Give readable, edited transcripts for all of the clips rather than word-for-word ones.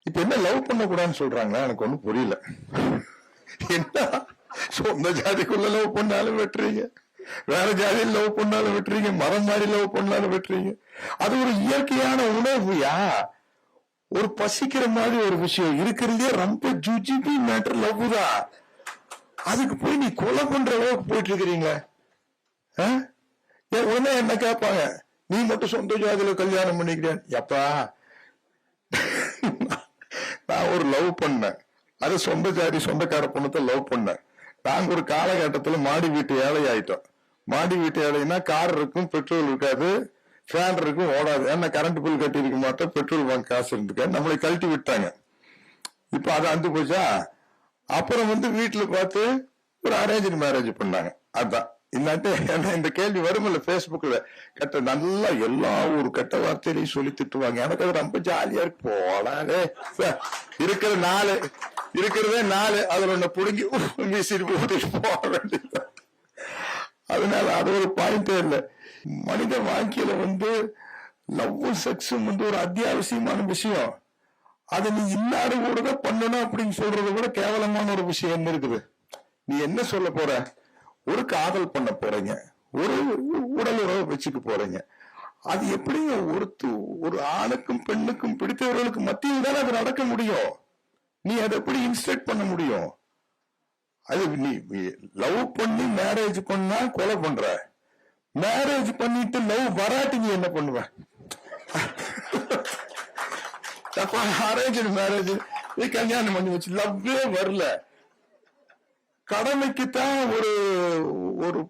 இப்ப என்ன லவ் பண்ண கூடாதுன்னு சொல்றாங்களா? எனக்கு ஒண்ணும் புரியல. என்ன சொந்த ஜாதிக்குள்ள லவ் பண்ணாலும் வெட்டுறீங்க, வேற ஜாதியில் லவ் பண்ணாலும் வெட்டுறீங்க, மரம் மாதிரி லவ் பண்ணாலும் வெட்டுறீங்க. அது ஒரு இயற்கையான உணர்வுயா, ஒரு பசிக்கிற மாதிரி ஒரு விஷயம் இருக்கிறதே ரொம்ப ஜுஜிபி மேட்டர் லவ் தான். அதுக்கு போய் நீ கொலை பண்ற அளவுக்கு போயிட்டு இருக்கிறீங்களா? உடனே என்ன கேட்பாங்க, நீ மட்டும் சொந்த ஜாதியில கல்யாணம் பண்ணிக்கிறேன். எப்பா நான் ஒரு லவ் பண்ணேன், அது சொந்த ஜாதி சொந்தக்கார பொண்ணத்தை லவ் பண்ணேன். நாங்க ஒரு காலகட்டத்துல மாடி வீட்டு ஏழை ஆயிட்டோம். மாடி வீட்டு ஏழைன்னா கார் இருக்கும், பெட்ரோல் இருக்காது, ஃபேன் இருக்கும், ஓடாது. ஏன்னா கரண்ட் பில் கட்டி இருக்க மாட்டோம், பெட்ரோல் பங்க் காசு இருந்துக்க, நம்மளை கழட்டி விட்டாங்க. இப்ப அது அந்து போச்சா. அப்புறம் வீட்டுல பார்த்து ஒரு அரேஞ்ச் மேரேஜ் பண்ணாங்க. அதான் இல்லாட்டி இந்த கேள்வி வரும்ல பேஸ்புக்ல, கெட்ட நல்லா எல்லா ஒரு கெட்ட வார்த்தையிலையும் சொல்லி திட்டுவாங்க. எனக்கு அது ரொம்ப ஜாலியா இருக்கு. போடாதே, இருக்கிறதே 4, அதுல ஒண்ணு புடுங்கி வீசிட்டு போட்டுட்டு போக வேண்டியது. அதனால அது ஒரு பாயிண்டே இல்லை. மனித வாழ்க்கையில லவ்வும் செக்ஸும் ஒரு அத்தியாவசியமான விஷயம். அதை நீ இன்னாரு கூட பண்ணணும் அப்படின்னு சொல்றது கூட கேவலமான ஒரு விஷயம் இருக்குது. நீ என்ன சொல்ல போற? ஒரு காதல் பண்ண போறீங்க, ஒரு உடல் உறவு வச்சுக்க போறீங்க. அது எப்படி ஒரு ஆணுக்கும் பெண்ணுக்கும் பிடித்தவர்களுக்கு மத்தியில் தானே அது நடக்க முடியும். நீ அதை எப்படி இன்ஸ்ட்ரக்ட் பண்ண முடியும்? அது நீ லவ் பண்ணி மேரேஜ் பண்ணா கொலை பண்ற, மேரேஜ் பண்ணிட்டு லவ் வராட்டி நீ என்ன பண்ணுவ? அரேஞ்ச் மேரேஜ் கல்யாணம் பண்ணி வச்சு லவ்வே வரல, கடமைக்குத்தான் ஒரு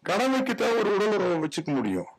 கடமைக்குத்தான் ஒரு உடல் உறவை வச்சுக்க முடியும்.